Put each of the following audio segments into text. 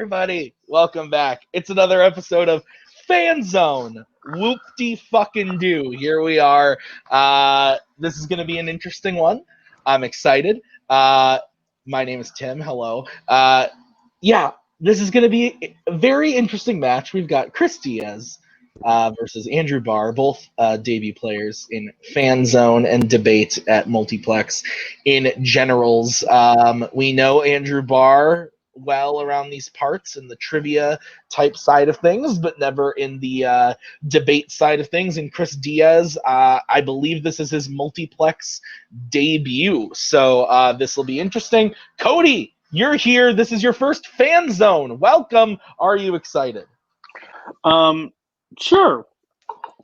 everybody. Welcome back. It's another episode of Fanzone. Whoop-de-fucking-do. Here we are. This is going to be an interesting one. I'm excited. My name is Tim. Hello. This is going to be a very interesting match. We've got Chris Diaz versus Andrew Barr, both debut players in Fanzone and debate at Multiplex in generals. We know Andrew Barr well around these parts in the trivia type side of things, but never in the debate side of things. And Chris Diaz, I believe this is his Multiplex debut. So this will be interesting. Cody, you're here. This is your first Fanzone. Welcome. Are you excited? Sure.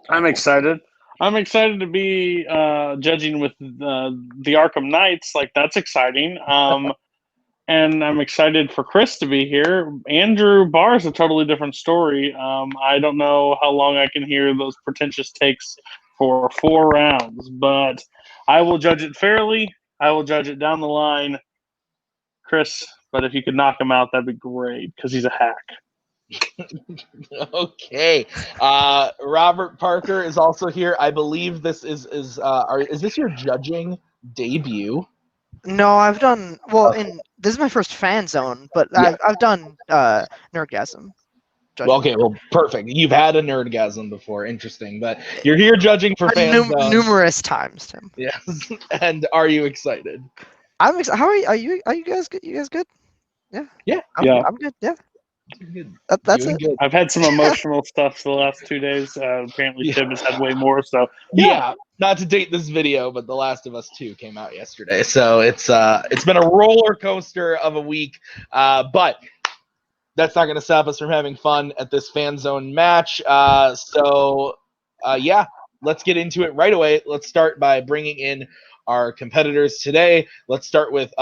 I'm excited. I'm excited to be judging with the Arkham Knights. Like, that's exciting. And I'm excited for Chris to be here. Andrew Barr is a totally different story. I don't know how long I can hear those pretentious takes for 4 rounds, but I will judge it fairly. I will judge it down the line. Chris, but if you could knock him out, that'd be great, because he's a hack. Okay. Robert Parker is also here. I believe this is this your judging debut? No, I've done this is my first Fanzone, but yeah. I've done Nerdgasm. Okay, well, perfect. You've had a Nerdgasm before. Interesting, but you're here judging for Fanzone numerous times, Tim. Yes. And are you excited? I'm excited. How are you? Are you guys good? You guys good? Yeah. Yeah. I'm good. Yeah. That's it. Good. I've had some emotional stuff the last 2 days. Apparently, Tim has had way more. So yeah, not to date this video, but The Last of Us 2 came out yesterday, so it's been a roller coaster of a week. But that's not going to stop us from having fun at this Fanzone match. Let's get into it right away. Let's start by bringing in our competitors today. Let's start with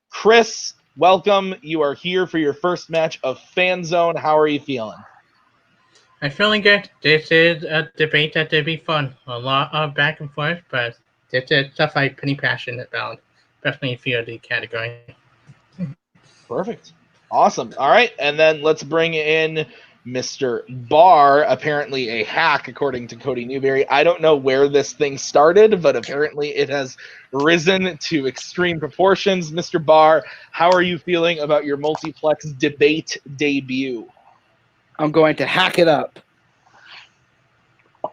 Chris. Welcome. You are here for your first match of Fanzone. How are you feeling? I'm feeling good. This is a debate that did be fun. A lot of back and forth, but this is stuff I'm pretty passionate about, especially in the category. Perfect. Awesome. All right, and then let's bring in Mr. Barr, apparently a hack, according to Cody Newberry. I don't know where this thing started, but apparently it has risen to extreme proportions. Mr. Barr, how are you feeling about your Multiplex debate debut? I'm going to hack it up.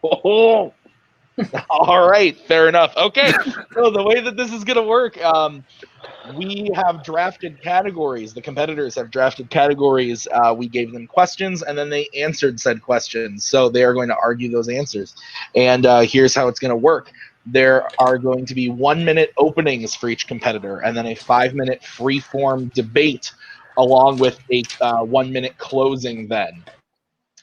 Oh. All right, fair enough. Okay, so the way that this is going to work, we have drafted categories. The competitors have drafted categories. We gave them questions, and then they answered said questions. So they are going to argue those answers. And here's how it's going to work. There are going to be 1-minute openings for each competitor, and then a 5-minute free-form debate, along with a 1-minute closing then.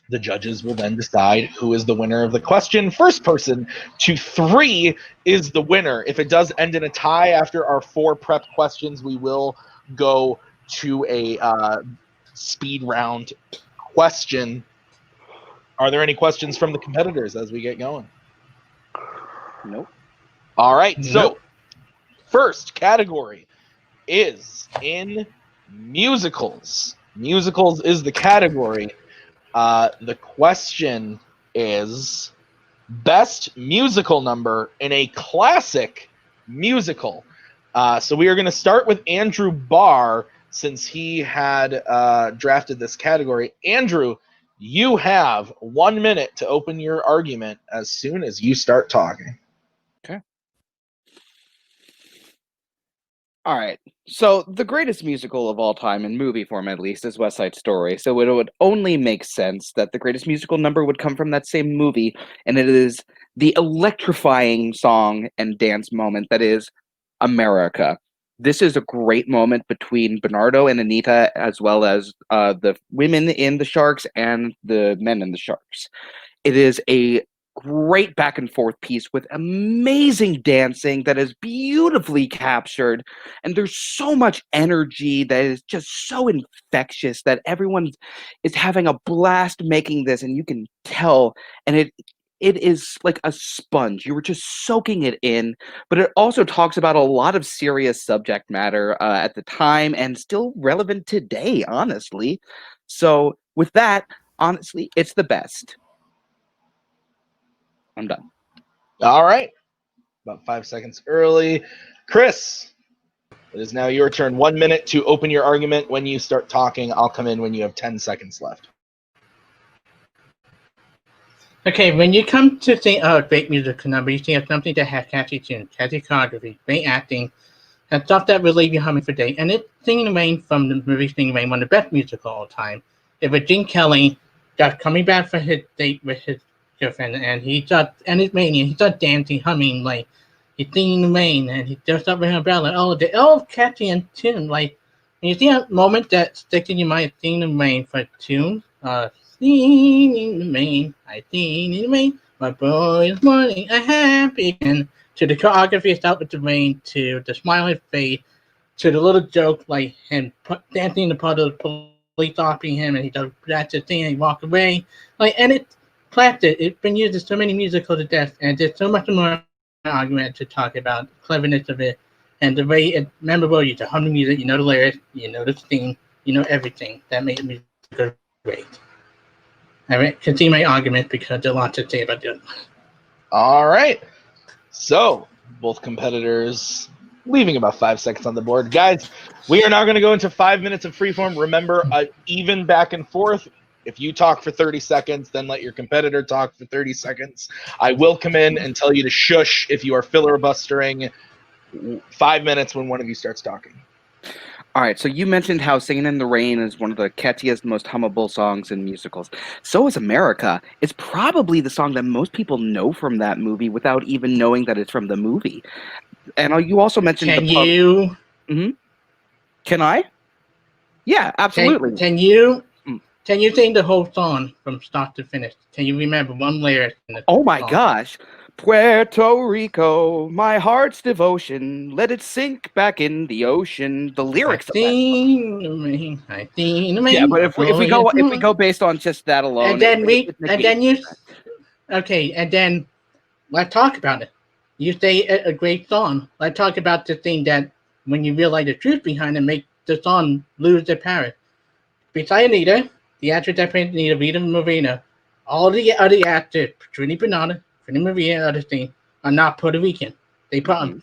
The judges will then decide who is the winner of the question. First person to 3 is the winner. If it does end in a tie after our 4 prep questions, we will go to a speed round question. Are there any questions from the competitors as we get going? Nope. All right. So first category is in musicals. Musicals is the category. The question is best musical number in a classic musical. So we are going to start with Andrew Barr, since he had drafted this category. Andrew, you have 1 minute to open your argument as soon as you start talking. Okay. All right. So the greatest musical of all time, in movie form at least, is West Side Story. So it would only make sense that the greatest musical number would come from that same movie, and it is the electrifying song and dance moment that is America. This is a great moment between Bernardo and Anita, as well as the women in the Sharks and the men in the Sharks. It is a great back and forth piece with amazing dancing that is beautifully captured, and there's so much energy that is just so infectious that everyone is having a blast making this, and you can tell. And it is like a sponge. You were just soaking it in, but it also talks about a lot of serious subject matter at the time and still relevant today, honestly. So with that, honestly, it's the best. I'm done. All right. About 5 seconds early. Chris, it is now your turn. 1 minute to open your argument. When you start talking, I'll come in when you have 10 seconds left. Okay, when you come to think of great musical number, you think of something that has catchy tunes, catchy choreography, great acting, and stuff that will leave you humming for days. And it's Singing in the Rain from the movie Singing in the Rain, one of the best musicals of all time. It was Gene Kelly just coming back from his date with his girlfriend, and his mania, he started dancing, humming, like he's singing in the rain, and he dressed up with an umbrella. They're all catchy and tuned. Like when you see a moment that sticks in your mind, Singing in the Rain for tunes, singing in the rain, I sing in the rain, my boy is morning, a happy and to the choreography itself with the rain, to the smile on his face, to the little joke like him dancing in the puddle, police stopping him, and he does that's the thing, and he walks away. Like, and it's classic. It's been used in so many musicals to death, and there's so much more argument to talk about the cleverness of it and the way it's memorable. You hum the music, you know the lyrics, you know the theme, you know everything that made the music great. I can see my argument because there's a lot to say about this. All right. So, both competitors leaving about 5 seconds on the board. Guys, we are now going to go into 5 minutes of freeform. Remember, even back and forth. If you talk for 30 seconds, then let your competitor talk for 30 seconds. I will come in and tell you to shush if you are filibustering 5 minutes when one of you starts talking. All right, so you mentioned how Singing in the Rain is one of the catchiest, most hummable songs in musicals. So is America. It's probably the song that most people know from that movie without even knowing that it's from the movie. And you also mentioned Can you? Mm-hmm. Can I? Yeah, absolutely. Can you sing the whole song from start to finish? Can you remember one lyric in the Oh my song? gosh. Puerto Rico, my heart's devotion, let it sink back in the ocean. The lyrics of that song. Yeah, but if we go based on just that alone, and then let's talk about it. You say a great song. Let's talk about the thing that when you realize the truth behind it, make the song lose their power. Besides Anita, the actress that played Anita, Rita Moreno, all the other actors, Trini Bernardo, Trini Maria, and other things, are not Puerto Rican. They put on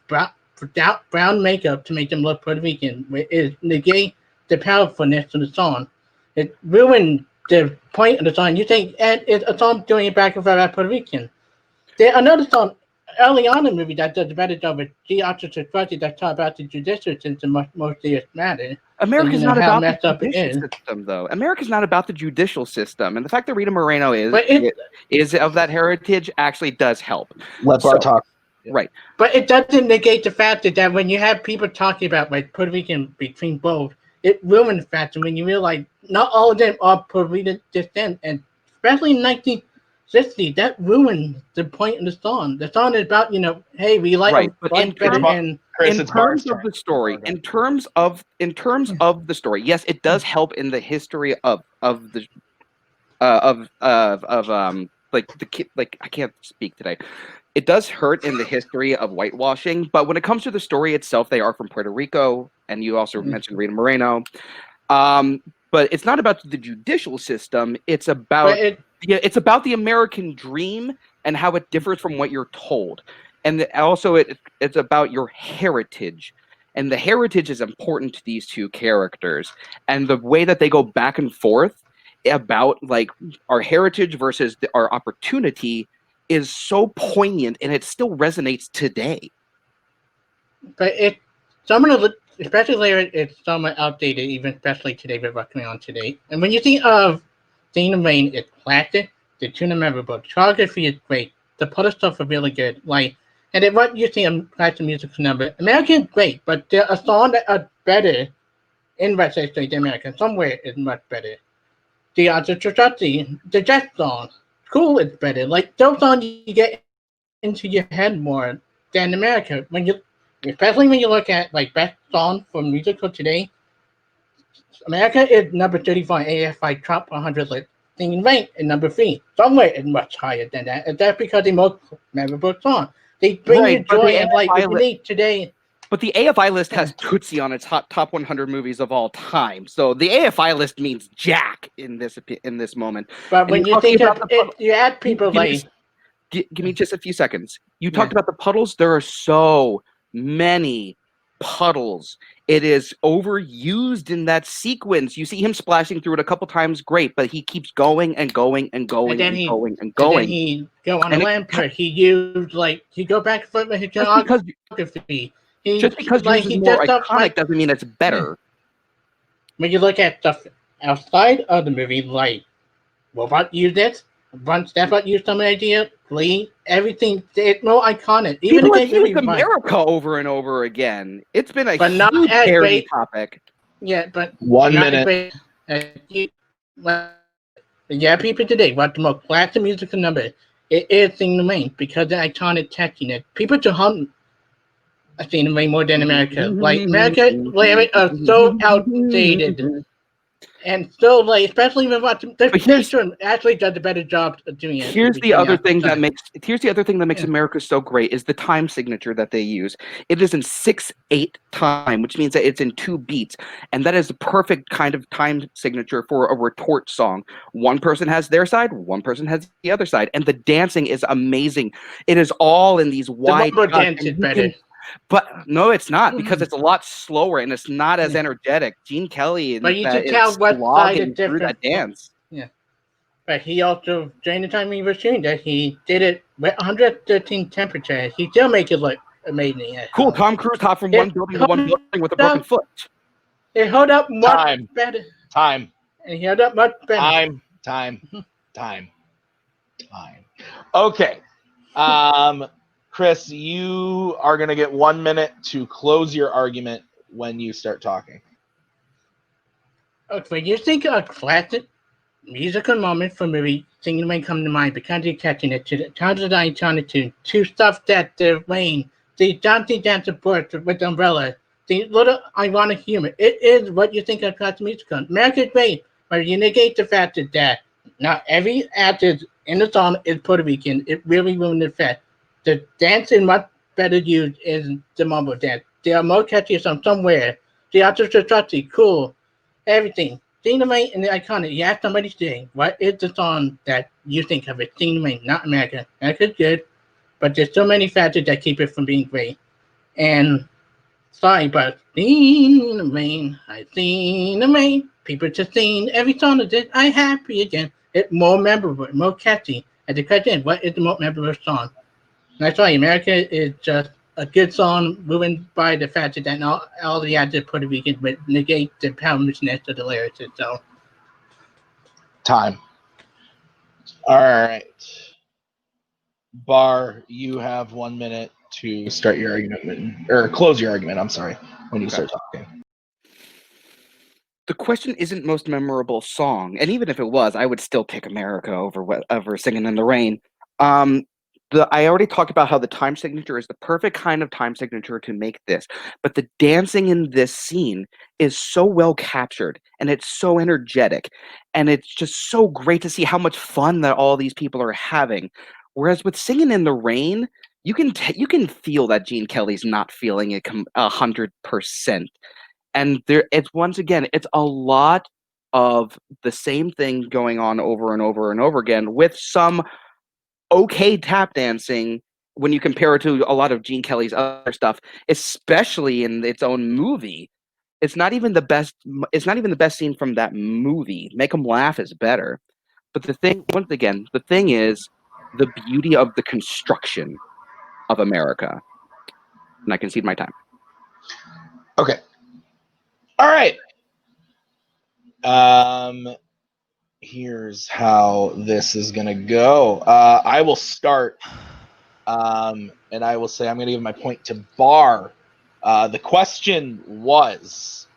brown makeup to make them look Puerto Rican. It negates the powerfulness of the song. It ruined the point of the song. You think it's a song doing it back and forth about Puerto Rican. There's another song early on in the movie that does a better job with Diaz that talk about the judicial system most serious matter. America's not about the judicial system, though. America's not about the judicial system, and the fact that Rita Moreno is of that heritage actually does help. Let Barr talk. Right. But it doesn't negate the fact that when you have people talking about like Puerto Rican between both, it ruins the fact that when you realize not all of them are Puerto Rican descent, and especially in 1960, that ruined the point of the song. The song is about, hey, we like right, but in terms of the story, yes, it does help in the history of I can't speak today. It does hurt in the history of whitewashing, but when it comes to the story itself, they are from Puerto Rico, and you also mentioned Rita Moreno. But it's not about the judicial system. It's about it's about the American dream and how it differs from what you're told, and also it's about your heritage, and the heritage is important to these two characters, and the way that they go back and forth about like our heritage versus our opportunity is so poignant, and it still resonates today. But especially later, it's somewhat outdated, even especially today, we're working on today. And when you think of Singing in the Rain, it's classic, the tune is memorable, the choreography is great, the puddle stuff is really good. And then what you see in classic musical number, American is great, but there are songs that are better in West Side Story than American. Somewhere is much better. The jazz song, cool is better. Like those songs you get into your head more than America. Especially when you look at like best song for musical today, America is number 35 AFI top 100 list. Singing Rain at number 3. Somewhere is much higher than that, and that's because the most memorable song. They bring you joy and light what you need today. But the AFI list has Tootsie on its top 100 movies of all time. So the AFI list means jack in this moment. But when you think of it, you add people like... Give me just a few seconds. You talked about the puddles. There are so many puddles. It is overused in that sequence. You see him splashing through it a couple times, great, but he keeps going and going and going and going and going. And then he go on a rampart. He used he go back and forth with his geography. Just because yours is more iconic doesn't mean it's better. When you look at stuff outside of the movie, like Robot used it, Run Step Up used some idea, Glee, everything, it's more iconic. Even people have used America over and over again. It's been a huge parody topic. Yeah, but 1 minute. People today want the most classic musical number. It is Sing the Rain because of the iconic catchiness. People to hum Sing the Rain more than America. Like America lyrics are so outdated. And so, especially when watching, actually does a better job of doing it. Here's the other thing that makes America so great is the time signature that they use. It is in 6/8 time, which means that it's in 2 beats, and that is the perfect kind of time signature for a retort song. One person has their side, one person has the other side, and the dancing is amazing. It is all in these wide. The dance is better. But no, it's not, because it's a lot slower and it's not as energetic. Gene Kelly but you can tell what side is different. That dance. Yeah. But he also, during the time he was shooting that, he did it with 113 temperature. He still make it look amazing. Cool. Tom Cruise hopped from one building to one building with a broken foot. It held up much better. Time. And he held up much better. Time. Okay. Chris, you are going to get 1 minute to close your argument when you start talking. Okay, when you think of classic musical moment for movie, Sing the Rain come to mind because you're catching it to the tones of the iconic tune, to stuff that the rain, the dancing dance support with the umbrella, the little ironic humor. It is what you think of classic musical. America's great, but you negate the fact that not every actor in the song is Puerto Rican. It really ruined the fact. The dancing much better used in the mumble dance. There are more catchy songs somewhere. The AFTERSHOW, cool, everything. Sing the Rain and the iconic. You ask somebody today, what is the song that you think of it? Sing the Rain, not America. America's good, but there's so many factors that keep it from being great. And sorry, but Sing the Rain, I sing the rain. People just sing every song of this. I'm happy again. It's more memorable, more catchy. And the question is, what is the most memorable song? That's why America is just a good song, ruined by the fact that all the actors Puerto Rican would negate the powerlessness of the lyrics. So, time. All right, Barr, you have 1 minute to start your argument or close your argument. I'm sorry, when you start talking. The question isn't most memorable song, and even if it was, I would still pick America over Singing in the Rain. I already talked about how the time signature is the perfect kind of time signature to make this, but the dancing in this scene is so well captured, and it's so energetic, and it's just so great to see how much fun that all these people are having. Whereas with Singing in the Rain, you can feel that Gene Kelly's not feeling it 100%, and it's a lot of the same thing going on over and over and over again with some okay tap dancing when you compare it to a lot of Gene Kelly's other stuff, especially in its own movie. It's not even the best scene from that movie. Make 'Em Laugh is better. But the thing is the beauty of the construction of America. And I concede my time. Okay. All right. Here's how this is gonna go. I will start, and I will say I'm gonna give my point to Barr. The question was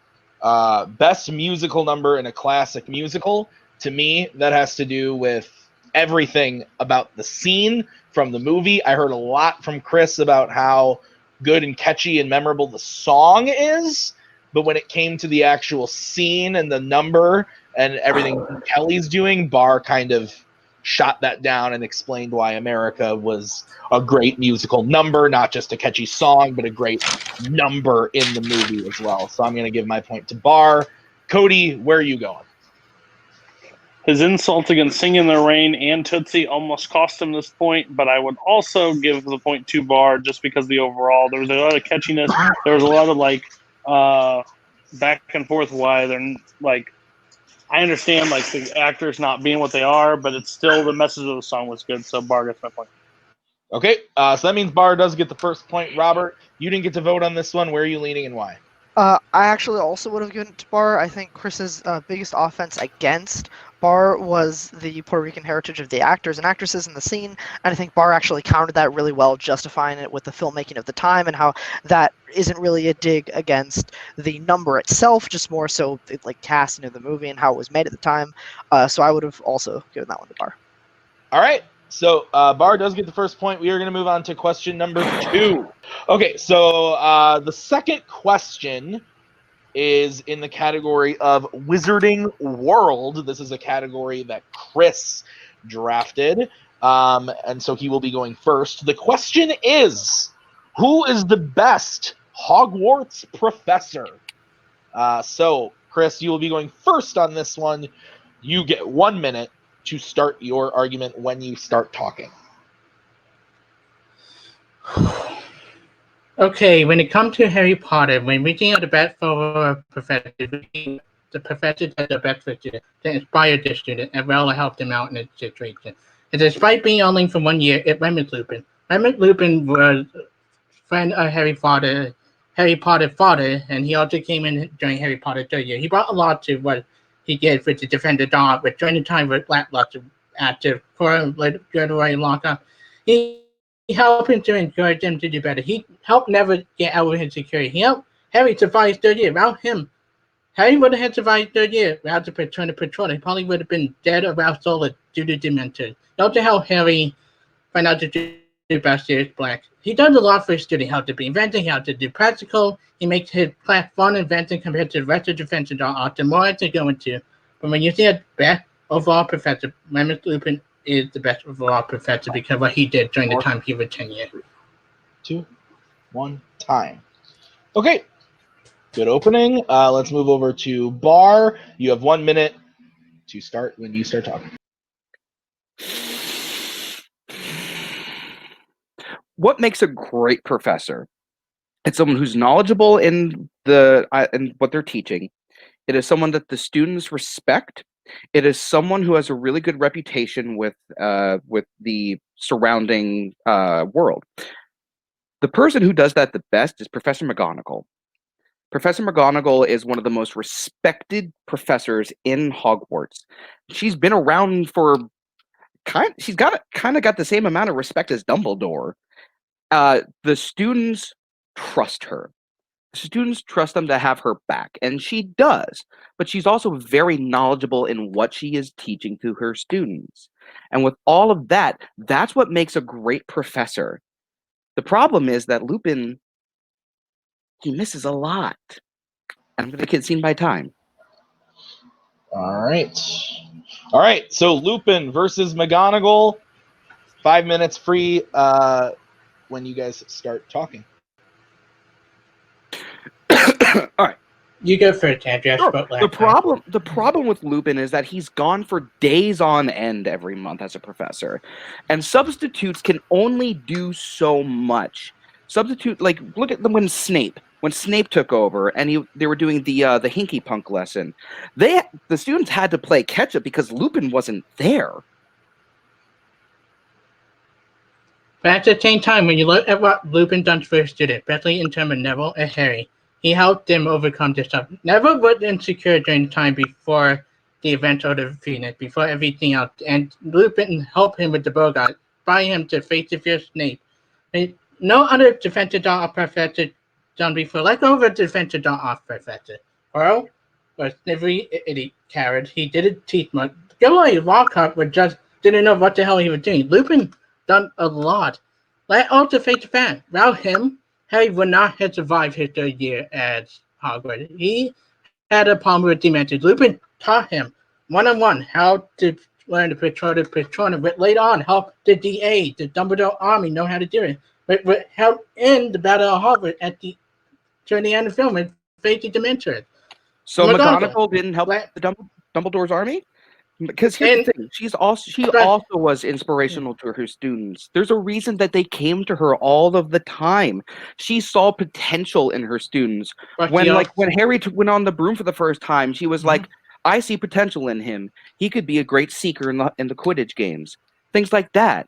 best musical number in a classic musical. To me, that has to do with everything about the scene from the movie. I heard a lot from Chris about how good and catchy and memorable the song is, but when it came to the actual scene and the number, and everything Kelly's doing, Barr kind of shot that down and explained why America was a great musical number, not just a catchy song, but a great number in the movie as well. So I'm going to give my point to Barr. Cody, where are you going? His insult against Sing in the Rain and Tootsie almost cost him this point, but I would also give the point to Barr just because the overall, there was a lot of catchiness. There was a lot of back and forth why they're like, I understand like the actors not being what they are, but it's still the message of the song was good. So Barr gets my point. Okay, so that means Barr does get the first point. Robert, you didn't get to vote on this one. Where are you leaning and why? I actually also would have given it to Barr. I think Chris's biggest offense against Barr was the Puerto Rican heritage of the actors and actresses in the scene, and I think Barr actually countered that really well, justifying it with the filmmaking of the time and how that isn't really a dig against the number itself, just more so like casting of the movie and how it was made at the time. So I would have also given that one to Barr. All right. So Barr does get the first point. We are going to move on to question number 2. Okay, so the second question is in the category of Wizarding World. This is a category that Chris drafted, and so he will be going first. The question is, who is the best Hogwarts professor? So, Chris, you will be going first on this one. You get 1 minute to start your argument when you start talking. Okay, when it comes to Harry Potter, when reaching out the best for a professor, the professor does the best for student to inspire the student and will help them out in a situation. And despite being only for 1 year, it Remus Lupin. Remus Lupin was a friend of Harry Potter's father, and he also came in during Harry Potter 3rd year. He brought a lot to what he did for the Defender Dawn, but during the time with lackluster active for a very long time. He helped him to encourage him to do better. He helped never get out of insecurity. He helped Harry survive 3rd year. Without him, Harry would have had survived 3rd year without the Patronus. He probably would have been dead or without soul due to Dementors. Don't to help Harry find out to do best Sirius Black. He does a lot for his student, how to be inventing, how to do practical. He makes his class fun inventing compared to the rest of the Defense Dawn Often more to go into. But when you see a best overall professor, Remus Lupin is the best overall professor because of what he did during the time he was 10 years. 2, 1, time. Okay. Good opening. Let's move over to Barr. You have 1 minute to start when you start talking. What makes a great professor? It's someone who's knowledgeable in what they're teaching. It is someone that the students respect. It is someone who has a really good reputation with the surrounding world. The person who does that the best is Professor McGonagall. Professor McGonagall is one of the most respected professors in Hogwarts. She's been around for she's got the same amount of respect as Dumbledore. The students trust her. The students trust them to have her back, and she does. But she's also very knowledgeable in what she is teaching to her students. And with all of that, that's what makes a great professor. The problem is that Lupin, he misses a lot. And I'm going to get seen by time. All right. So Lupin versus McGonagall. 5 minutes free when you guys start talking. All right. You go first, Andrew. Sure. The problem with Lupin is that he's gone for days on end every month as a professor, and substitutes can only do so much. Look at them when Snape took over and they were doing the Hinky Punk lesson. The students had to play catch up because Lupin wasn't there. But at the same time, when you look at what Lupin done for his student, especially in terms of Neville and Harry, he helped them overcome this stuff. Neville was insecure during the time before the event of the Phoenix, before everything else, and Lupin helped him with the Bogart, by him to face the fierce Snape. And no other defensive dog professor done before. Like over defensive dog professor. Earl was snivery idiot carrot. He didn't teach much. Gilroy Lockhart just didn't know what the hell he was doing. Lupin done a lot. Like also face the fact, without him, Harry would not have survived his 3rd year as Hogwarts. He had a problem with Dementors. Lupin taught him one-on-one, how to learn to Patronum. But later on, how the DA, the Dumbledore Army, know how to do it. But how in the Battle of Harvard during the end of the film, it facing Dementors. So McGonagall McGonagall didn't help Like- the Dumbledore's army? Because here's the thing, she also was inspirational to her students. There's a reason that they came to her all of the time. She saw potential in her students. But When she when Harry went on the broom for the first time, she was Mhm. like, "I see potential in him. He could be a great seeker in the Quidditch games." Things like that.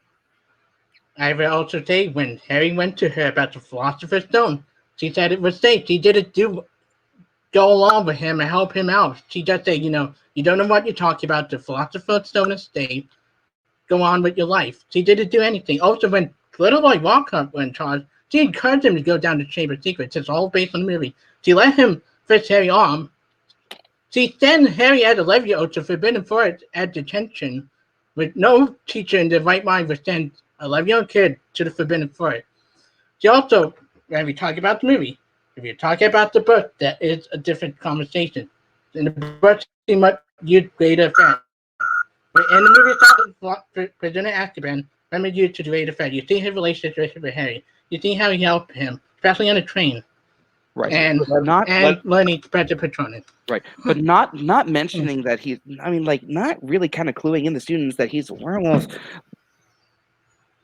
I will also say when Harry went to her about the Philosopher's Stone, she said it was safe. She didn't go along with him and help him out. She just said, you don't know what you're talking about. The Philosopher's Stone is safe. Go on with your life. She didn't do anything. Also, when Little Boy Walcott went in charge, she encouraged him to go down to Chamber of Secrets. It's all based on the movie. She let him fix Harry's arm. She sent Harry as a Leviosa to Forbidden Forest at detention, with no teacher in their right mind would send a 11-year-old kid to the Forbidden Forest. She also, when we talk about the movie, if you're talking about the book, that is a different conversation. In the book, she might use greater effect. But in the movie, Prisoner Azkaban, remember you to great effect. You see his relationship with Harry. You see how he helped him, especially on the train. Right. And learning to better Patronus. Right. But not mentioning that he's, not really kind of cluing in the students that he's a werewolf.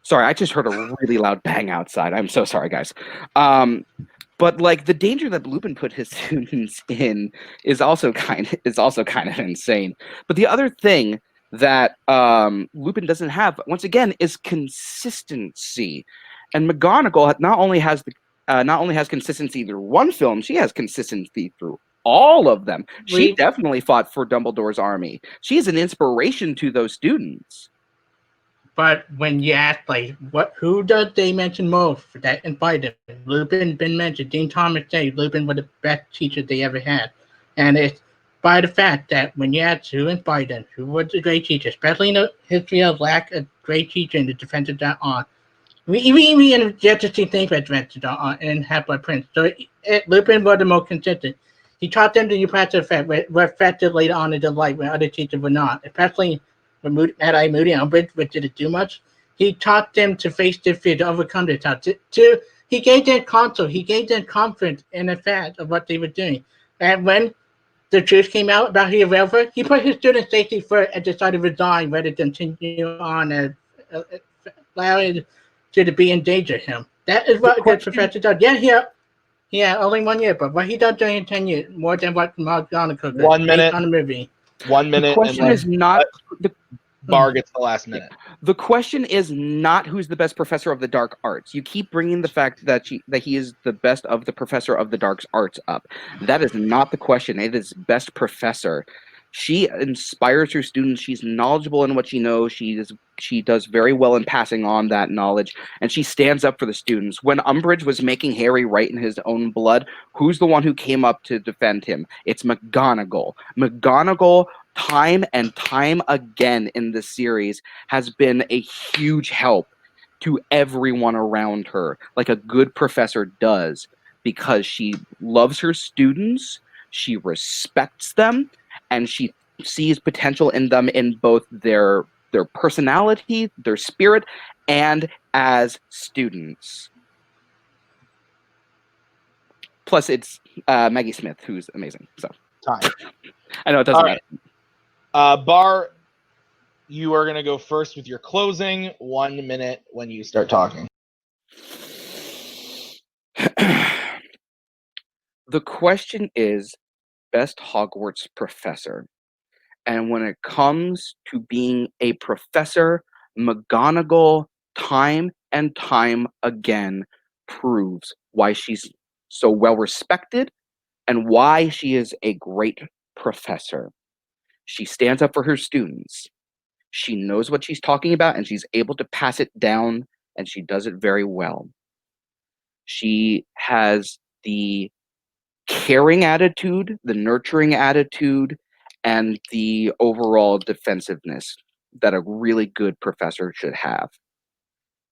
Sorry, I just heard a really loud bang outside. I'm so sorry, guys. But the danger that Lupin put his students in is also kind of insane. But the other thing that Lupin doesn't have, once again, is consistency. And McGonagall not only has consistency through one film, she has consistency through all of them. She definitely fought for Dumbledore's army. She's an inspiration to those students. But when you ask, who does they mention most that inspired them? Lupin been mentioned. Dean Thomas said Lupin was the best teacher they ever had. And it's by the fact that when you ask who inspired them, who was a great teacher, especially in the history of lack of great teacher in the Defense of Dark Art. We even get to see things like Defense of Dark Art and Half-Blood Prince. So Lupin was the most consistent. He taught them the new practice effect, were effective later on in their life when other teachers were not, especially Mad-Eye Moody and Umbridge, but did it do much? He taught them to face their fear, to overcome their thoughts. He gave them counsel. He gave them confidence in the fact of what they were doing. And when the truth came out about he available, he put his students' safety first and decided to resign rather than continue on and allowing to be in danger him. That is what a good professor does. Yeah, only 1 year, but what he does during 10 years, more than what McGonagall did. 1 minute on the movie. 1 minute. The question is not. Barr gets the last minute. The question is not who's the best professor of the dark arts. You keep bringing the fact that he is the best of the professor of the dark arts up. That is not the question. It is best professor. She inspires her students. She's knowledgeable in what she knows. She does very well in passing on that knowledge, and she stands up for the students. When Umbridge was making Harry write in his own blood, who's the one who came up to defend him? It's McGonagall. McGonagall, time and time again in the series, has been a huge help to everyone around her, like a good professor does, because she loves her students, she respects them, and she sees potential in them in both their personality, their spirit, and as students. Plus, it's Maggie Smith, who's amazing. So Time. I know it doesn't matter. Barr, you are going to go first with your closing. 1 minute when you start talking. The question is best Hogwarts professor. And when it comes to being a professor, McGonagall time and time again proves why she's so well respected and why she is a great professor. She stands up for her students. She knows what she's talking about and she's able to pass it down, and she does it very well. She has the caring attitude, the nurturing attitude, and the overall defensiveness that a really good professor should have.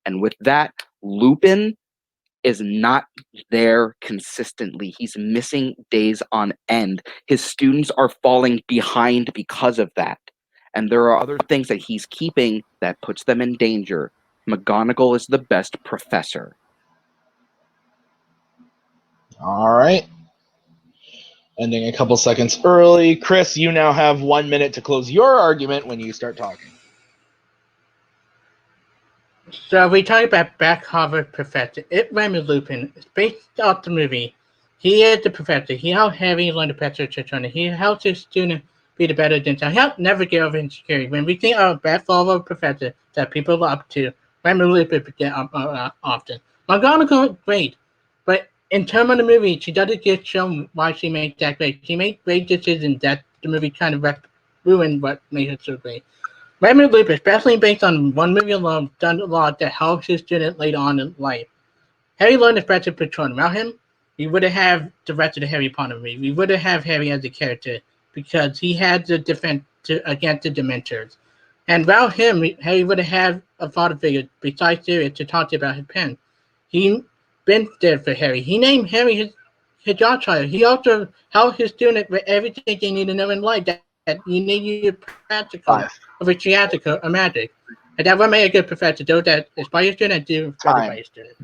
And with that, Lupin is not there consistently. He's missing days on end. His students are falling behind because of that. And there are other things that he's keeping that puts them in danger. McGonagall is the best professor. All right. Ending a couple seconds early. Chris, you now have 1 minute to close your argument when you start talking. So we talk about Back Harvard professor. Remy Lupin. It's based off the movie. He is the professor. He helped Harry learn the professor to He helps his student be the better than He helped never get over insecurity. When we think of Back Harvard professor that people look up to, Remy Lupin forget often. McGonagall, great. But in terms of the movie, she doesn't get shown why she made that great. She made great decisions that the movie kind of ruined what made her so great. Remy Lupin, especially based on one movie alone, done a lot that helps his student later on in life. Harry learned the special Patron. Without him, we wouldn't have the rest of the Harry Potter movie. We wouldn't have Harry as a character because he had to defend against the Dementors. And without him, Harry would have had a father figure besides Sirius to talk to about his pen. He been there for Harry. He named Harry his godchild. He also helped his student with everything they need to know in life that you need practical, of a theatrical, or magic. And that would make a good professor, though that is by your student do better by your student.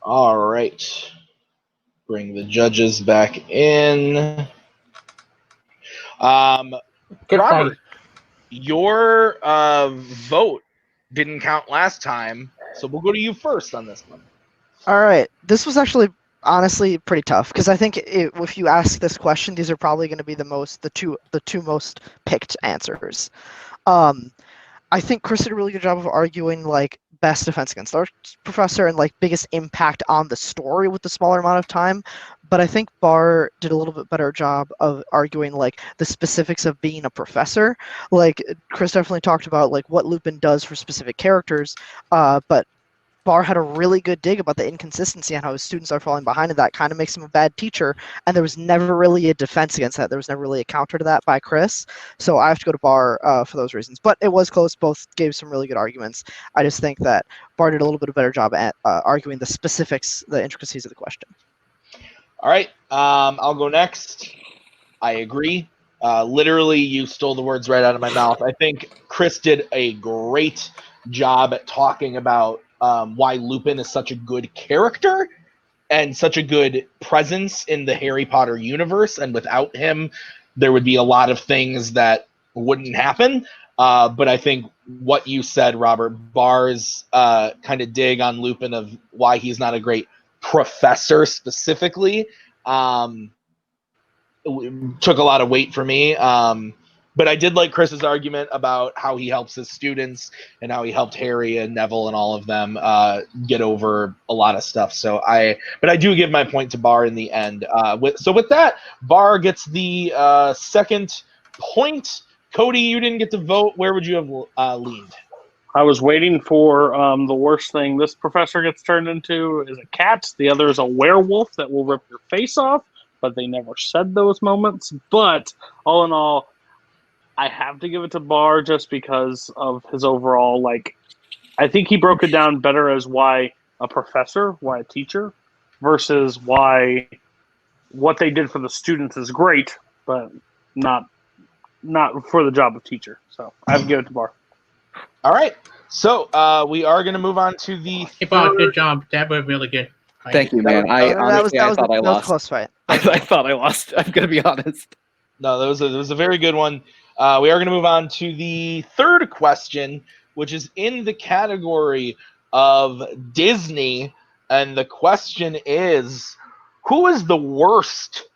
All right. Bring the judges back in. Robert, your vote didn't count last time, so we'll go to you first on this one. All right. This was actually honestly pretty tough because I think if you ask this question, these are probably going to be the two most picked answers. I think Chris did a really good job of arguing like best defense against our professor and like biggest impact on the story with the smaller amount of time. But I think Barr did a little bit better job of arguing like the specifics of being a professor. Like Chris definitely talked about like what Lupin does for specific characters, but Barr had a really good dig about the inconsistency and how his students are falling behind, and that kind of makes him a bad teacher. And there was never really a defense against that. There was never really a counter to that by Chris. So I have to go to Barr for those reasons. But it was close. Both gave some really good arguments. I just think that Barr did a little bit of a better job at arguing the specifics, the intricacies of the question. All right. I'll go next. I agree. Literally, you stole the words right out of my mouth. I think Chris did a great job at talking about why Lupin is such a good character and such a good presence in the Harry Potter universe. And without him, there would be a lot of things that wouldn't happen. But I think what you said, Robert, Barr's kind of dig on Lupin of why he's not a great professor specifically took a lot of weight for me. But I did like Chris's argument about how he helps his students and how he helped Harry and Neville and all of them get over a lot of stuff. But I do give my point to Barr in the end. So with that, Barr gets the second point. Cody, you didn't get to vote. Where would you have leaned? I was waiting for the worst thing this professor gets turned into is a cat. The other is a werewolf that will rip your face off, but they never said those moments. But all in all, I have to give it to Barr just because of his overall, I think he broke it down better as why a professor, why a teacher, versus why what they did for the students is great, but not for the job of teacher. So I have to give it to Barr. All right. So we are going to move on to the Barr, good job. That was really good. Thank you, man. I thought I lost. That was a close fight. I thought I lost. I'm going to be honest. No, that was a very good one. We are going to move on to the third question, which is in the category of Disney. And the question is, who is the worst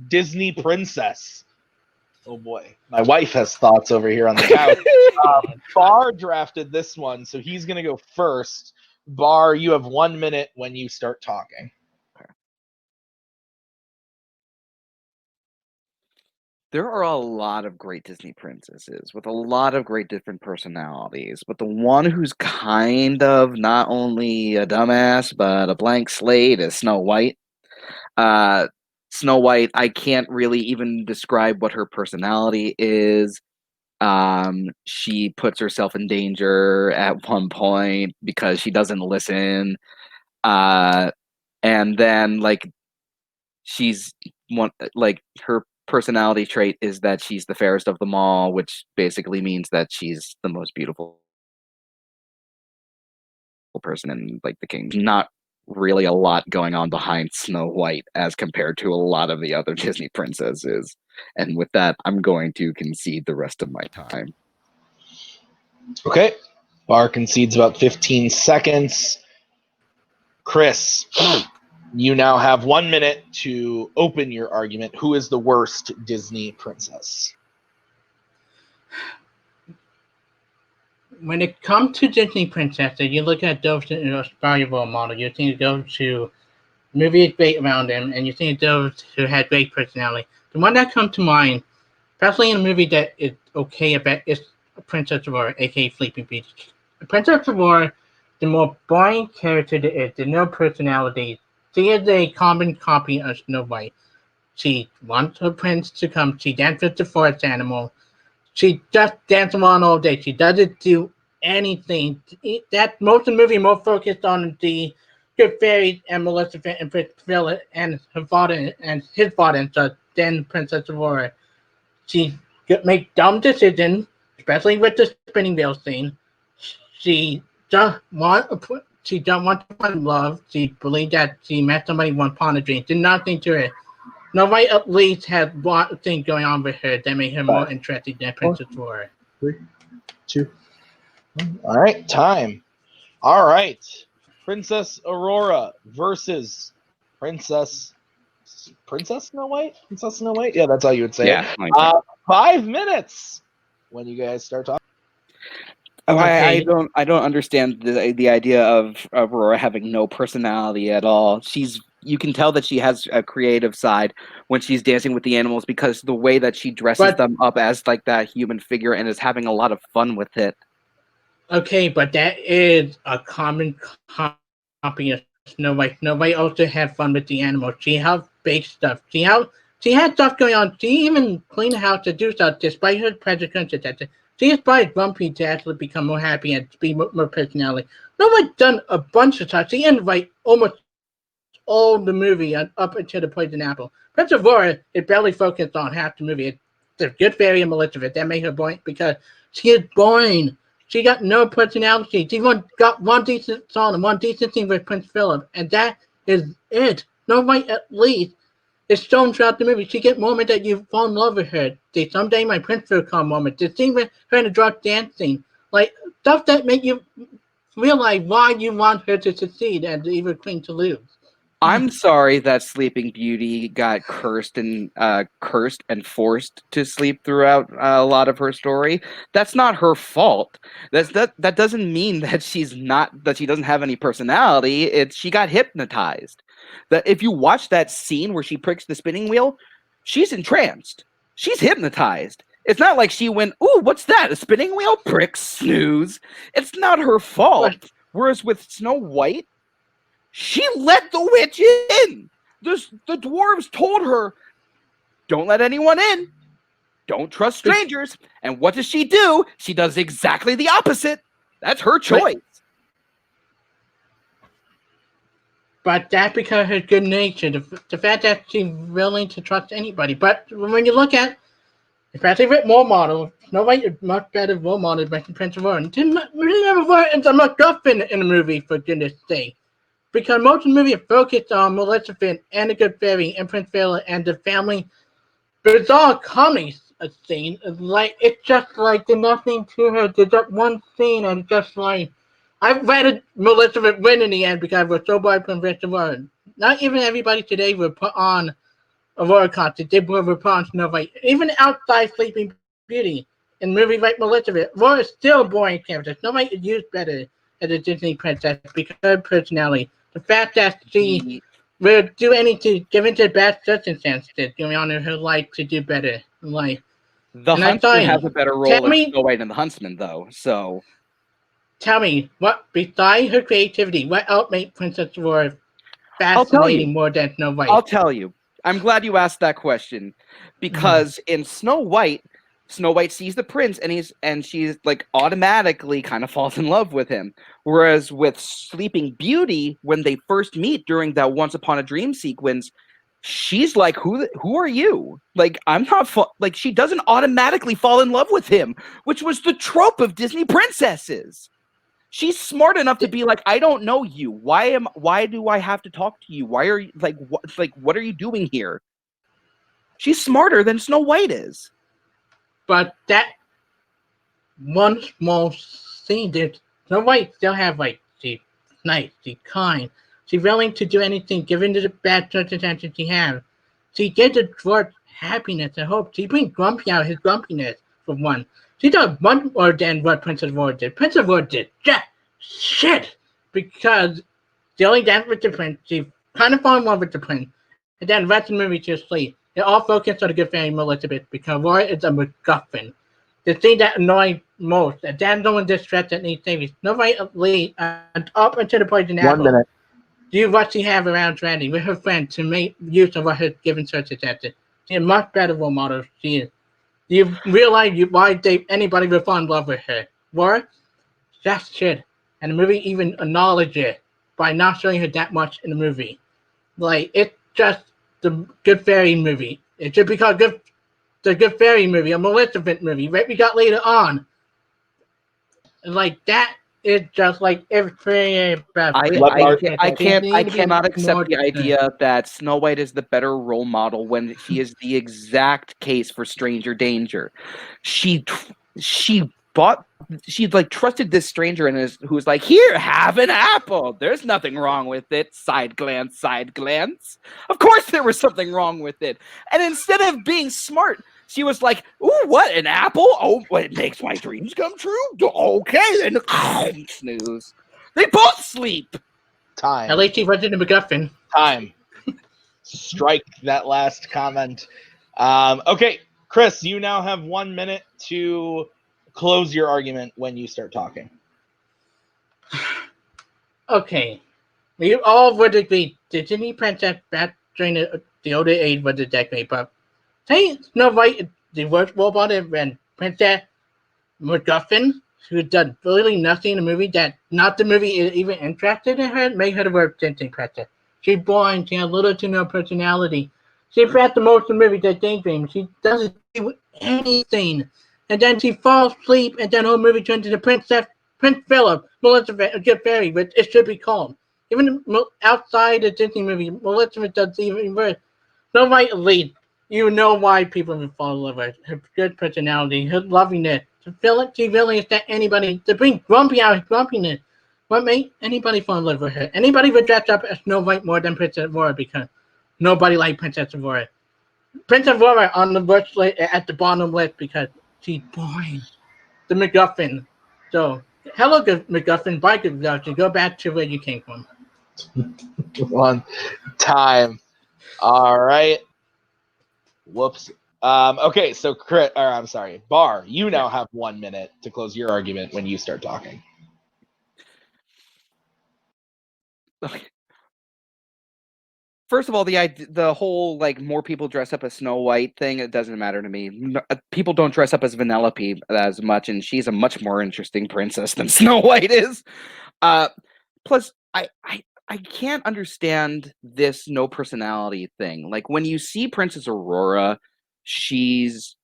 Disney princess? Oh, boy. My wife has thoughts over here on the couch. Barr drafted this one, so he's going to go first. Barr, you have 1 minute when you start talking. There are a lot of great Disney princesses with a lot of great different personalities, but the one who's kind of not only a dumbass but a blank slate is Snow White. Snow White, I can't really even describe what her personality is. She puts herself in danger at one point because she doesn't listen. And then she's one, her personality trait is that she's the fairest of them all, which basically means that she's the most beautiful person in the kingdom. Not really a lot going on behind Snow White as compared to a lot of the other Disney princesses. And with that, I'm going to concede the rest of my time. Okay. Barr concedes about 15 seconds. Chris, you now have 1 minute to open your argument. Who is the worst Disney princess? When it comes to Disney princesses, you look at those in the valuable model. You think those who movies based around them, and you think those who had great personality. The one that comes to mind, especially in a movie that is okay about, is Princess Aurora, aka Sleeping Beauty. Princess Aurora, the more boring character there is, there's no personality. She is a common copy of Snow White. She wants her prince to come. She dances with the forest animal. She just dances around all day. She doesn't do anything. That most of the movie more focused on the good fairies and Maleficent and Prince Philip and her father and his father and such. Then Princess Aurora. She make dumb decisions, especially with the spinning wheel scene. She don't want to find love. She believed that she met somebody once upon a dream. Did not think to her. Nobody at least had one thing going on with her that made her more interesting than Princess Aurora. 3, 2, 1. All right, time. All right. Princess Aurora versus Princess Snow White? Princess Snow White? Yeah, that's how you would say it. 5 minutes when you guys start talking. I don't understand the idea of Aurora having no personality at all. You can tell that she has a creative side when she's dancing with the animals because the way that she dresses them up as that human figure and is having a lot of fun with it. Okay, but that is a common copy of Snow White. Snow White also had fun with the animals. She had bake stuff. She had stuff going on. She even cleaned the house to do stuff despite her prejudice. She inspired Grumpy to actually become more happy and be more personality. Snow White's done a bunch of stuff. She invited almost all the movie up until the poison apple. Princess Aurora, it barely focused on half the movie. It's a good fairy and Maleficent. That made her boring because she is boring. She got no personality. She got one decent song and one decent scene with Prince Philip, and that is it. Snow White, at least, is shown throughout the movie. She get moments that you fall in love with her. The Someday My Prince Will Come moment. The scene with her in the drug dancing. Stuff that make you realize why you want her to succeed and the evil queen to lose. I'm sorry that Sleeping Beauty got cursed and forced to sleep throughout a lot of her story. That's not her fault. That doesn't mean that she doesn't have any personality. She got hypnotized. That if you watch that scene where she pricks the spinning wheel, she's entranced. She's hypnotized. It's not like she went, "Ooh, what's that? A spinning wheel? Prick, snooze." It's not her fault. Whereas with Snow White, she let the witch in. The dwarves told her, "Don't let anyone in. Don't trust strangers." And what does she do? She does exactly the opposite. That's her choice. But that's because of her good nature. The fact that she's willing to trust anybody. But when you look at, especially with role models, Snow White is much better role model than Prince of Aurora. Didn't never ends up much up in the movie, for goodness sake. Because most of the movie is focused on Maleficent and the Good Fairy and Prince Philip and the family bizarre comedy scene. It's just there's nothing to her. There's just one scene and it's just I've rather Maleficent win in the end because I was so bored from Prince of Aurora. Not even everybody today would put on Aurora costume. They would put on Snow White. Even outside Sleeping Beauty in movies like Maleficent, Aurora is still a boring character. Snow White is used better as a Disney princess because of her personality. The fact that she will do anything to give into bad circumstances, going on in her life to do better in life. The Huntsman has a better role than Snow White and the Huntsman, though. So, tell me, what besides her creativity, what else made Princess Aurora fascinating more than Snow White? I'll tell you. I'm glad you asked that question because in Snow White, Snow White sees the prince, and she's like automatically kind of falls in love with him. Whereas with Sleeping Beauty, when they first meet during that Once Upon a Dream sequence, she's like, "Who are you?" Like, I'm not like she doesn't automatically fall in love with him, which was the trope of Disney princesses. She's smart enough to be like, "I don't know you. Why do I have to talk to you? Why are you what are you doing here?" She's smarter than Snow White is. But that one small scene, there's Snow White still have like she's nice, she's kind, she's willing to do anything given the bad circumstances she has. She gives the dwarf happiness and hope. She brings Grumpy out his grumpiness for one. She does much more than what Princess Aurora did. Princess Aurora did just shit because she only danced with the prince. She kind of fell in love with the prince, and then the rest of the movie just sleep. It all focused on the good fairy Elizabeth because Aurora is a MacGuffin. The thing that annoys most, that there's no one distressed that needs saving. Nobody lead up until the poison apple. 1 minute. Do what she have around Randy with her friends to make use of what her given circumstances. She's a much better role model. She is. You realize why anybody would fall in love with her. Aurora, that's shit. And the movie even acknowledged it by not showing her that much in the movie. Like, it's just the Good Fairy movie. It should be called the Good Fairy movie, a Maleficent movie, right? We got later on. Like, that is just like every I cannot accept the idea that Snow White is the better role model when she is the exact case for stranger danger. She trusted this stranger and who's like, "Here, have an apple. There's nothing wrong with it." Side glance, side glance. Of course there was something wrong with it. And instead of being smart, she was like, "Ooh, what, an apple? Oh, it makes my dreams come true? Okay, then." Snooze. They both sleep. Time. At least he wasn't a MacGuffin. Time. Strike that last comment. Okay, Chris, you now have 1 minute to close your argument when you start talking. Okay. We all would agree the Disney princess back during the older age was a decade, but say Snow White the worst robot and Princess MacGuffin, who done really nothing in the movie that not the movie is even interested in her, made her the worst Disney princess. She's boring, she has little to no personality. She forgot the most of the movie that daydream. She doesn't do anything. And then she falls asleep, and then the whole movie turns into Prince Philip, Melissa, a good fairy, which it should be called. Even outside the Disney movie, Melissa does even worse. Snow White lead. You know why people would fall in love with her. Her good personality, her lovingness. She really is that anybody, to bring Grumpy out of grumpiness. What made anybody fall in love with her? Anybody would dress up as Snow White more than Princess Aurora because nobody liked Princess Aurora. Princess Aurora on the worst list at the bottom list because she's boring. The MacGuffin. So, hello, good MacGuffin. Bye, good MacGuffin. Go back to where you came from. One time. All right. Whoops. Okay, so I'm sorry, Barr, you now have 1 minute to close your argument when you start talking. Okay. First of all, the whole like more people dress up as Snow White thing, it doesn't matter to me. People don't dress up as Vanellope as much, and she's a much more interesting princess than Snow White is. Plus, I can't understand this no personality thing. Like when you see Princess Aurora, she's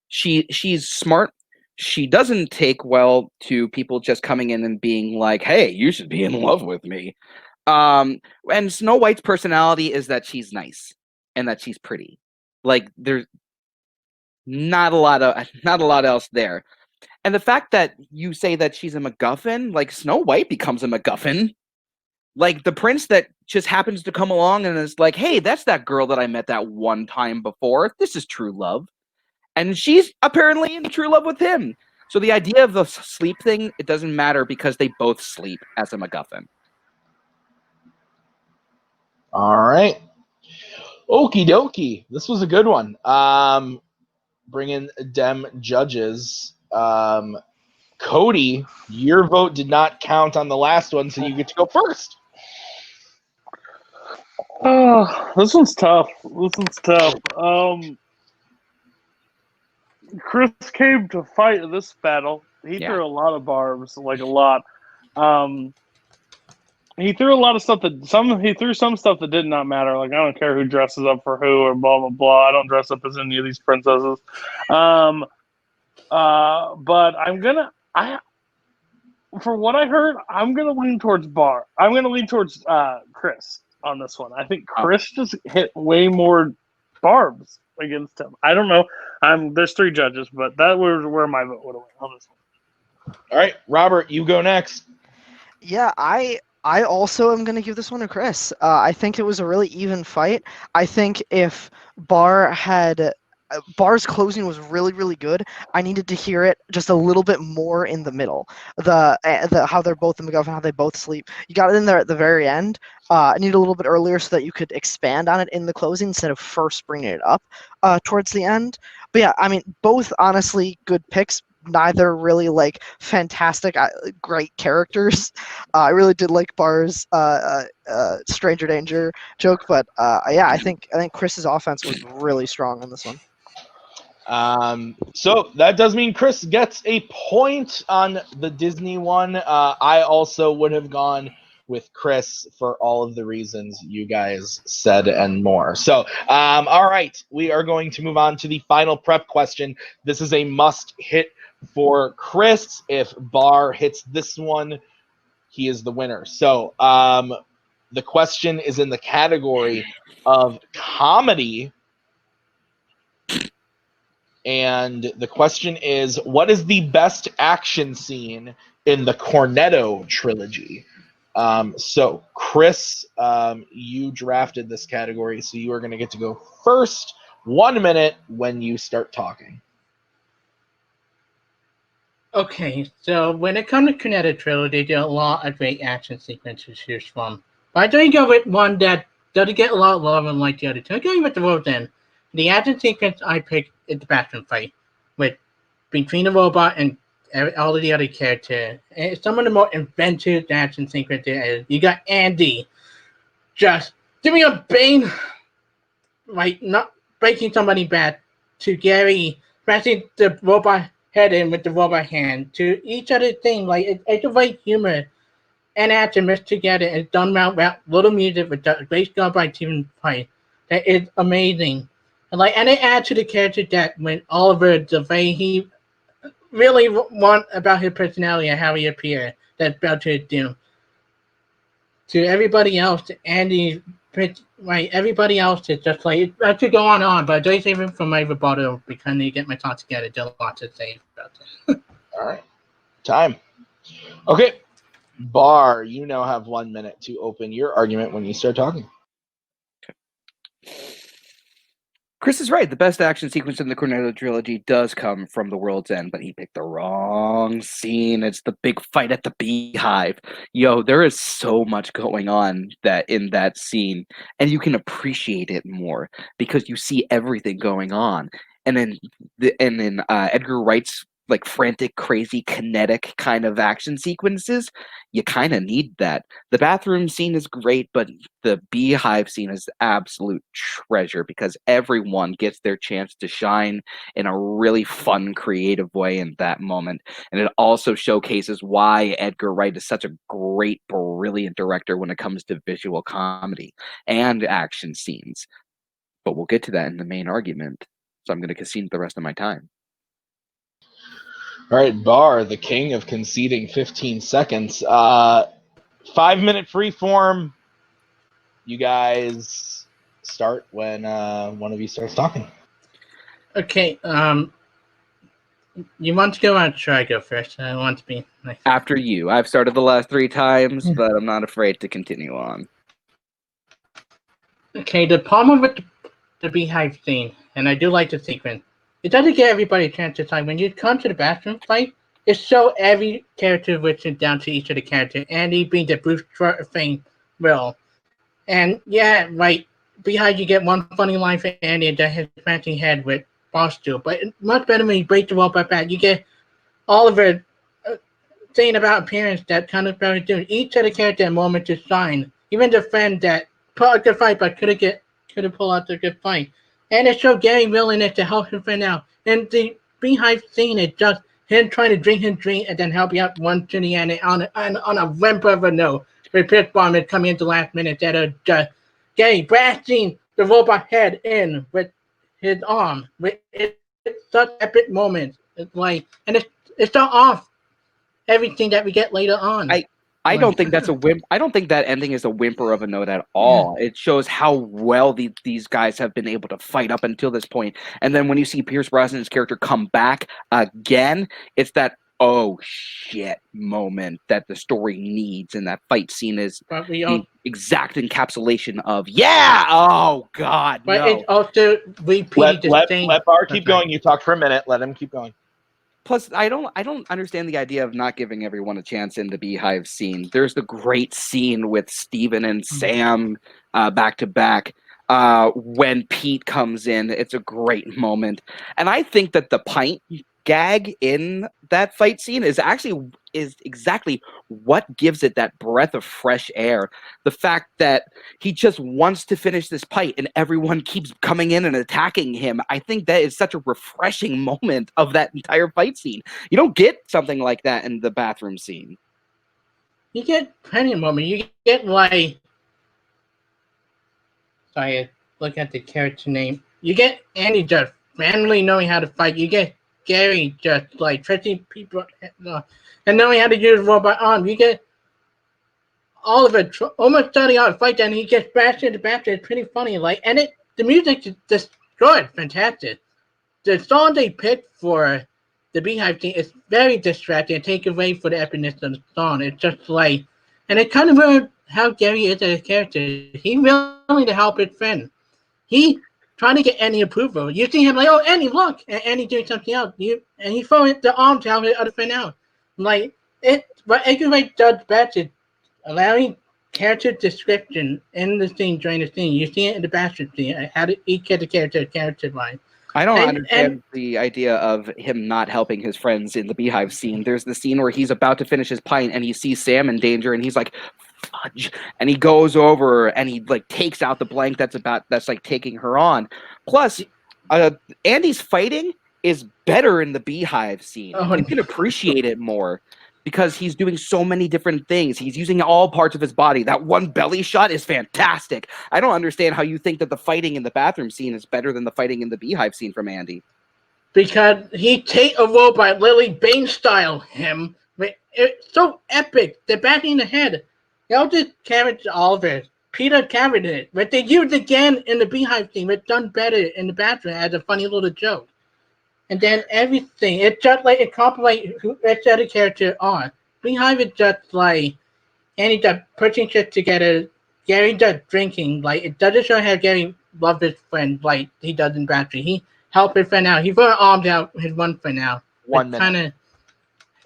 smart. She doesn't take well to people just coming in and being like, "Hey, you should be in love with me." And Snow White's personality is that she's nice and that she's pretty. Like there's not a lot else there. And the fact that you say that she's a MacGuffin, like Snow White becomes a MacGuffin. Like the prince that just happens to come along and is like, "Hey, that's that girl that I met that one time before. This is true love." And she's apparently in true love with him. So the idea of the sleep thing, it doesn't matter because they both sleep as a MacGuffin. All right. Okie dokie. This was a good one. Bringing dem judges. Cody, your vote did not count on the last one, so you get to go first. Oh, this one's tough. Chris came to fight in this battle. He threw a lot of barbs, like a lot. He threw a lot of stuff he threw some stuff that did not matter. Like, I don't care who dresses up for who or blah blah blah. I don't dress up as any of these princesses. But for what I heard, I'm gonna lean towards Barr. I'm gonna lean towards Chris on this one. I think Chris just hit way more barbs against him. I don't know. There's 3 judges, but that was where my vote would have went on this one. All right, Robert, you go next. Yeah, I also am going to give this one to Chris. I think it was a really even fight. I think if Barr's closing was really, really good, I needed to hear it just a little bit more in the middle. The how they're both the MacGuffin, how they both sleep. You got it in there at the very end. I need a little bit earlier so that you could expand on it in the closing instead of first bringing it up towards the end. But yeah, I mean, both honestly good picks. Neither really like fantastic, great characters. I really did like Barr's Stranger Danger joke, but yeah, I think Chris's offense was really strong on this one. So that does mean Chris gets a point on the Disney one. I also would have gone with Chris for all of the reasons you guys said and more. So, all right, we are going to move on to the final prep question. This is a must hit for Chris. If Barr hits this one, he is the winner. So, the question is in the category of comedy. And the question is, what is the best action scene in the Cornetto trilogy? So, Chris, you drafted this category, so you are going to get to go first. 1 minute when you start talking. Okay, so when it comes to Cornetto trilogy, there are a lot of great action sequences to choose from. But I don't go with one that doesn't get a lot of love like the other two. I'm going with the Warzone. The action sequence I picked is the bathroom fight between the robot and all of the other characters. And it's some of the more inventive action sequences. You got Andy just giving a bane, like not breaking somebody back, to Gary smashing the robot head in with the robot hand, to each other thing. Like it's a right humor and action mixed together. It's done well with little music with a great job by Stephen Price. That is amazing. And it adds to the character that when Oliver, the way he really want about his personality and how he appears, that's about to do. To everybody else, to Andy, right? Everybody else is just like, I could go on, but I don't save it for my rebuttal because I need to get my thoughts together. There's a lot to say about this. All right. Time. Okay. Barr, you now have 1 minute to open your argument when you start talking. Chris is right. The best action sequence in the Cornetto trilogy does come from The World's End, but he picked the wrong scene. It's the big fight at the Beehive. Yo, there is so much going on in that scene, and you can appreciate it more because you see everything going on. And then Edgar Wright's like frantic, crazy, kinetic kind of action sequences, you kind of need that. The bathroom scene is great, but the Beehive scene is absolute treasure because everyone gets their chance to shine in a really fun, creative way in that moment. And it also showcases why Edgar Wright is such a great, brilliant director when it comes to visual comedy and action scenes. But we'll get to that in the main argument. So I'm going to concede the rest of my time. All right, Barr, the king of conceding 15 seconds. 5 minute free form. You guys start when one of you starts talking. Okay, you want to go on? Should I go first? I want to be nice. After you. I've started the last 3 times, but I'm not afraid to continue on. Okay, the problem with the Beehive scene, and I do like the sequence, it doesn't give everybody a chance to talk. When you come to the bathroom fight, it shows every character written down to each of the characters. Andy being the Bruce thing, Will. And yeah, right, Beehive you get one funny line for Andy and then his smashing head with Boss Stew. But it's much better when you break the robot back. You get Oliver saying about appearance that kind of about doing. Each of the characters a moment to shine. Even the friend that put out a good fight but couldn't pull out the good fight. And it showed Gary willingness to help his friend out. And the Beehive scene is just him trying to drink his drink and then help you out one to the end on a whimper of a note. With Pitch Bomb is coming into the last minute that are just blasting the robot head in with his arm. It's such epic moments. It's like, and it's not off everything that we get later on. I don't think that's I don't think that ending is a whimper of a note at all. Yeah. It shows how well these guys have been able to fight up until this point. And then when you see Pierce Brosnan's character come back again, it's that oh shit moment that the story needs, and that fight scene is the exact encapsulation of oh god. But no. it also repeated let Barr keep going. You talk for a minute. Let him keep going. Plus, I don't understand the idea of not giving everyone a chance in the Beehive scene. There's the great scene with Steven and Sam back to back when Pete comes in. It's a great moment. And I think that the pint gag in that fight scene is exactly what gives it that breath of fresh air. The fact that he just wants to finish this pint and everyone keeps coming in and attacking him. I think that is such a refreshing moment of that entire fight scene. You don't get something like that in the bathroom scene. You get plenty of moments. You get sorry, look at the character name. You get Andy just randomly knowing how to fight. You get Gary just like tricking people and knowing how to use robot arm. You get Oliver almost starting out a fight, then he gets bashed into bathroom. It's pretty funny. The music is just good, fantastic. The song they picked for the Beehive thing is very distracting and take away for the epicness of the song. It's just and it kind of ruined how Gary is as a character. He willing to help his friend. He trying to get Andy approval. You see him like, oh, Andy, look, and Andy doing something else. And he's throwing the arm to help the other friend out. But Edgar Wright does best is allowing character description in the scene during the scene. You see it in the bathroom scene. How to each get the character line. I don't understand the idea of him not helping his friends in the Beehive scene. There's the scene where he's about to finish his pint and he sees Sam in danger and he's like, fudge. And he goes over and he takes out the blank that's taking her on. Plus, Andy's fighting is better in the Beehive scene. You can appreciate it more because he's doing so many different things. He's using all parts of his body. That one belly shot is fantastic. I don't understand how you think that the fighting in the bathroom scene is better than the fighting in the Beehive scene from Andy. Because he take a robot, Lily Bane style him. It's so epic. They're backing the head. They'll just carrot Oliver. Peter carried it. But they used again in the Beehive scene. It's done better in the bathroom as a funny little joke. And then everything, it's just it complements who each other character are. Beehive is just Andy just putting shit together. Gary just drinking. It doesn't show how Gary loves his friend like he does in Battery. He helped his friend out. He put arms out his one friend out. 1 minute.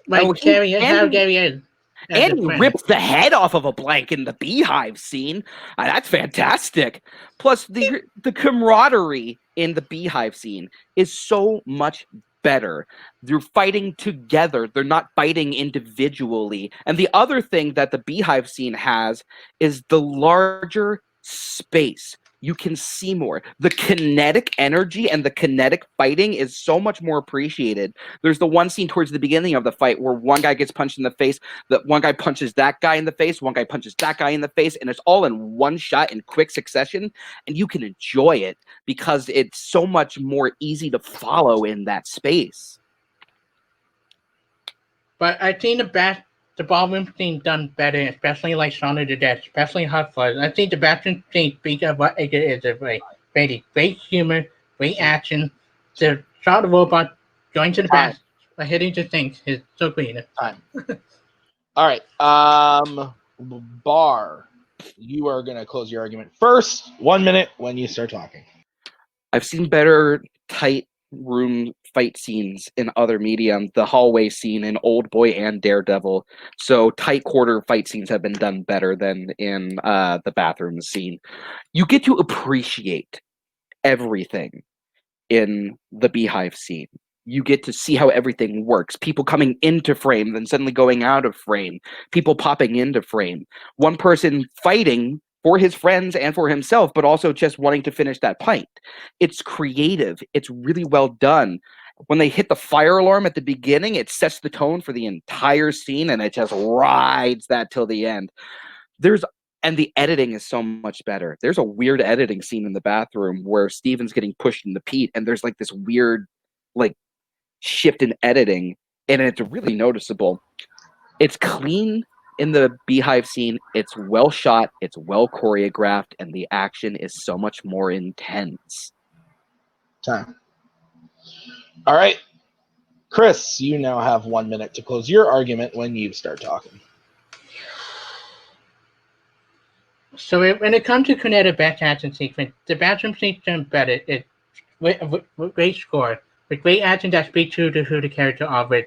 Kind of Gary is. And rips the head off of a blank in the Beehive scene. That's fantastic. Plus, the camaraderie in the Beehive scene is so much better. They're fighting together. They're not fighting individually. And the other thing that the Beehive scene has is the larger space. You can see more. The kinetic energy and the kinetic fighting is so much more appreciated. There's the one scene towards the beginning of the fight where one guy gets punched in the face, that one guy punches that guy in the face, one guy punches that guy in the face, and it's all in one shot in quick succession, and you can enjoy it because it's so much more easy to follow in that space. But I think the ballroom scene done better, especially Shaun of the Dead, especially Hot Fuzz. I think the bathroom scene speaks of what it is. A great humor, great action. The shot of the robot going to the bath by hitting the thing is so great. Time. All right. Barr, you are going to close your argument first. 1 minute when you start talking. I've seen better tight room fight scenes in other medium, the hallway scene in Old Boy and Daredevil. So tight quarter fight scenes have been done better than in the bathroom scene. You get to appreciate everything in the Beehive scene. You get to see how everything works. People coming into frame, then suddenly going out of frame. People popping into frame. One person fighting for his friends and for himself, but also just wanting to finish that pint. It's creative. It's really well done. when they hit the fire alarm at the beginning, it sets the tone for the entire scene, and it just rides that till the end. And the editing is so much better. There's a weird editing scene in the bathroom where Steven's getting pushed in the Pete, and there's like this weird like shift in editing, and it's really noticeable. It's clean in the beehive scene. It's well shot. It's well choreographed, and the action is so much more intense. Time. All right. Chris, you now have 1 minute to close your argument when you start talking. So when it comes to kinetic action sequence, the bathroom scene's done better. It's with great score, with great action that speaks to who the character are. With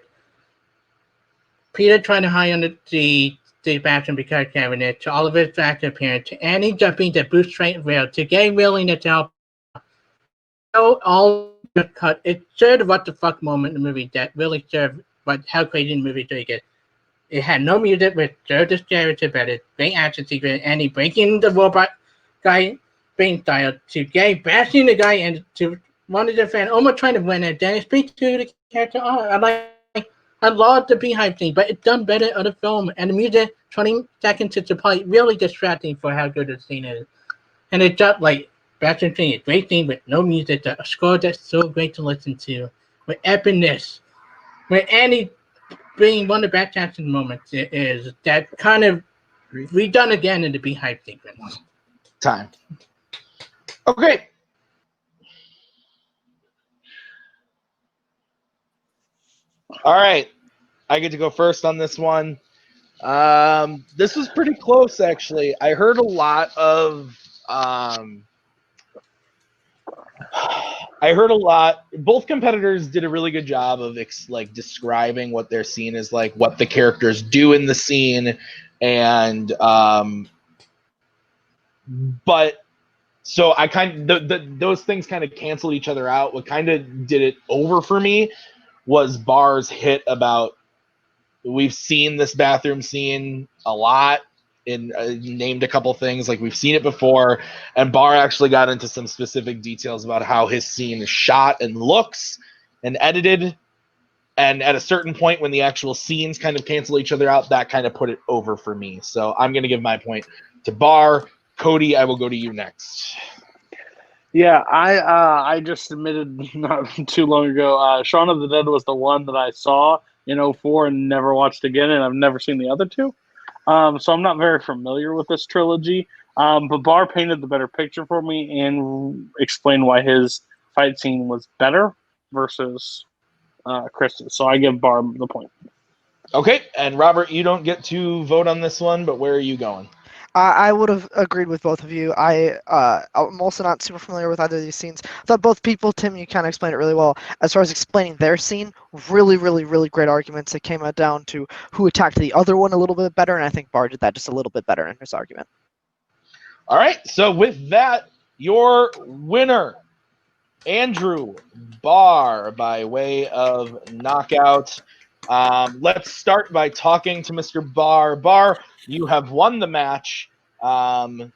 Peter trying to hide under the bathroom because of cabinet, to Oliver's actor appearance, to Annie jumping to boost straight Vail, to Gay willing to help. All cut. It served a what the fuck moment in the movie that really served how crazy the movie did get. It had no music, but served the character better. Great action sequence, Annie breaking the robot guy brain style, to Gay bashing the guy, and to one of the fans almost trying to win it. Then it speaks to the character. I love the beehive scene, but it's done better on the film, and the music 20 seconds into the part really distracting for how good the scene is. And it's just like bathroom scene, a great scene with no music, a score that's so great to listen to, with epicness, with Annie being one of the best action moments is that kind of redone again in the beehive sequence. Time. Okay. All right. I get to go first on this one. This was pretty close, actually. I heard a lot of both competitors did a really good job of describing what their scene is like, what the characters do in the scene, and but so I those things kind of cancel each other out. What kind of did it over for me was Barr's hit about, we've seen this bathroom scene a lot, and named a couple things, like we've seen it before, and Barr actually got into some specific details about how his scene is shot and looks and edited, and at a certain point when the actual scenes kind of cancel each other out, that kind of put it over for me. So I'm going to give my point to Barr. Cody, I will go to you next. Yeah, I just admitted not too long ago, Shaun of the Dead was the one that I saw in 2004 and never watched again, and I've never seen the other two. So I'm not very familiar with this trilogy. But Barr painted the better picture for me and explained why his fight scene was better versus Chris's. So I give Barr the point. Okay, and Robert, you don't get to vote on this one, but where are you going? I would have agreed with both of you. I'm also not super familiar with either of these scenes. I thought both people, Tim, you kind of explained it really well. As far as explaining their scene, really, really, really great arguments. It came down to who attacked the other one a little bit better, and I think Barr did that just a little bit better in his argument. All right, so with that, your winner, Andrew Barr, by way of knockout. Let's start by talking to Mr. Barr. Barr, you have won the match. How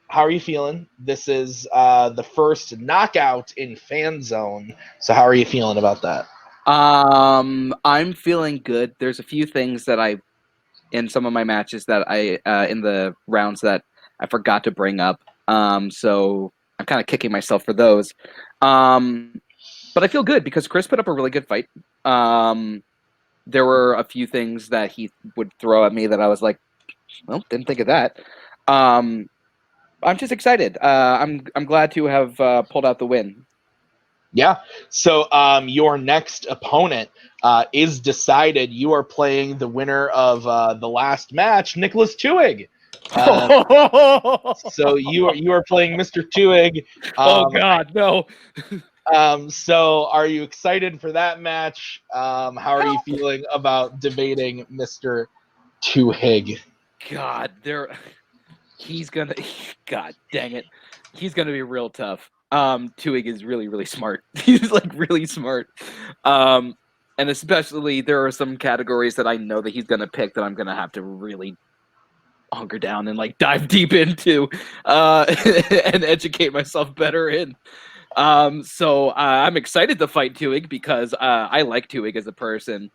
are you feeling? This is the first knockout in Fanzone. So how are you feeling about that? I'm feeling good. There's a few things that in some of my matches that in the rounds that I forgot to bring up. So I'm kind of kicking myself for those. But I feel good because Chris put up a really good fight. There were a few things that he would throw at me that I was like, well, didn't think of that. I'm just excited. I'm glad to have pulled out the win. Yeah. So your next opponent is decided. You are playing the winner of the last match, Nicholas Twohig. So you are playing Mr. Twohig. Oh God, no. So are you excited for that match? How are you feeling about debating Mr. Twohig? God, God dang it. He's gonna be real tough. Twohig is really, really smart. He's like really smart. And especially there are some categories that I know that he's gonna pick that I'm gonna have to really hunker down and like dive deep into and educate myself better in. So I'm excited to fight Twohig because I like Twohig as a person.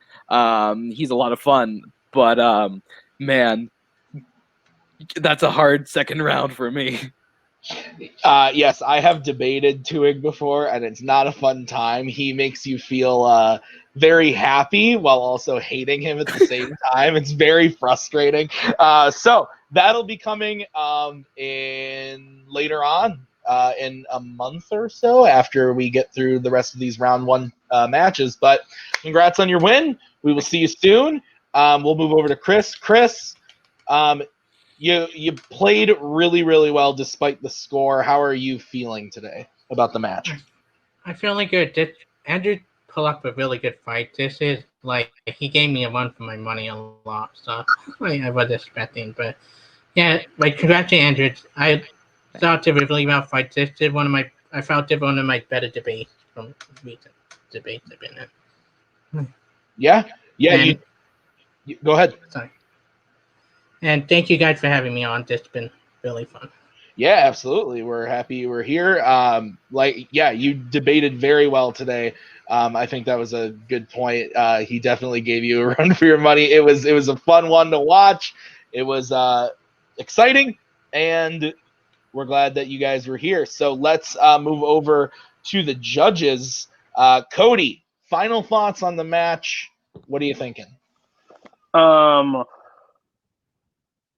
He's a lot of fun, but man, that's a hard second round for me. Yes, I have debated Twohig before, and it's not a fun time. He makes you feel very happy while also hating him at the same time. It's very frustrating. So that'll be coming in later on in a month or so after we get through the rest of these round one matches. But congrats on your win. We will see you soon. We'll move over to Chris. Chris, you played really, really well despite the score. How are you feeling today about the match? I'm feeling good. Andrew pulled up a really good fight. This is like he gave me a run for my money a lot, so I was expecting. But yeah, like congrats to Andrew. I thought it was really well fight. This is I felt it one of my better debates from recent debates I've been in. Yeah, And, you go ahead. Sorry. And thank you guys for having me on. It's been really fun. Yeah, absolutely. We're happy you were here. You debated very well today. I think that was a good point. He definitely gave you a run for your money. It was a fun one to watch. It was exciting, and we're glad that you guys were here. So let's move over to the judges. Cody, final thoughts on the match. What are you thinking?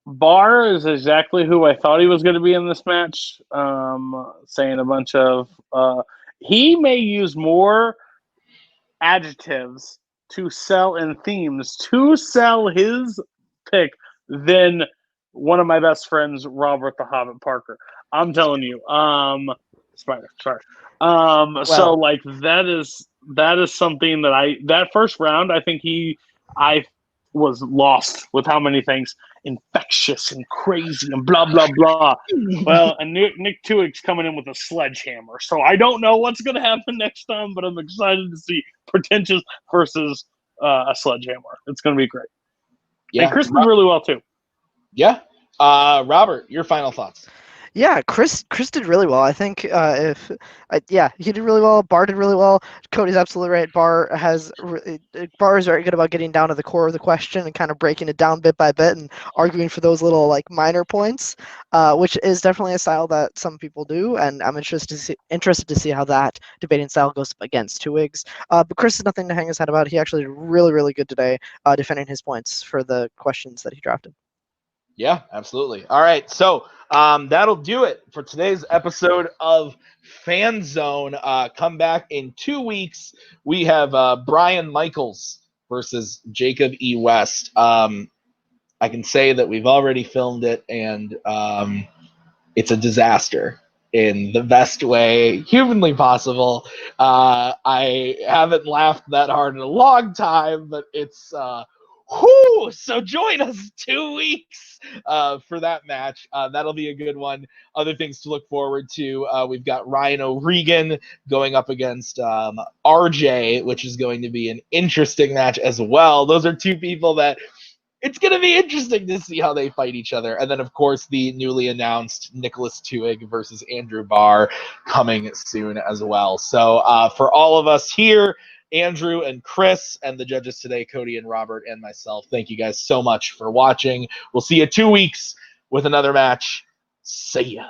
Barr is exactly who I thought he was going to be in this match. Saying a bunch of he may use more adjectives to sell and themes to sell his pick than one of my best friends, Robert the Hobbit Parker. I'm telling you, Spider. Sorry. So like that is something that that first round I think I was lost with how many things infectious and crazy and blah blah blah. Well, and Nick Twohig's coming in with a sledgehammer, so I don't know what's going to happen next time, but I'm excited to see pretentious versus a sledgehammer. It's going to be great. Yeah, and Chris did really well too. Yeah, Robert, your final thoughts. Yeah, Chris did really well. I think he did really well. Barr did really well. Cody's absolutely right. Barr is very good about getting down to the core of the question and kind of breaking it down bit by bit and arguing for those little like minor points, which is definitely a style that some people do. And I'm interested to see how that debating style goes up against Twohig's. But Chris has nothing to hang his head about. He actually did really, really good today, defending his points for the questions that he drafted. Yeah, absolutely. All right, so that'll do it for today's episode of Fanzone. Come back in 2 weeks. We have Brian Michaels versus Jacob E. West. I can say that we've already filmed it, and it's a disaster in the best way humanly possible. I haven't laughed that hard in a long time, but it's... so join us 2 weeks for that match. That'll be a good one. Other things to look forward to. We've got Ryan O'Regan going up against RJ, which is going to be an interesting match as well. Those are two people that it's going to be interesting to see how they fight each other. And then, of course, the newly announced Nicholas Twohig versus Andrew Barr coming soon as well. So for all of us here, Andrew and Chris, and the judges today, Cody and Robert and myself, thank you guys so much for watching. We'll see you 2 weeks with another match. See ya.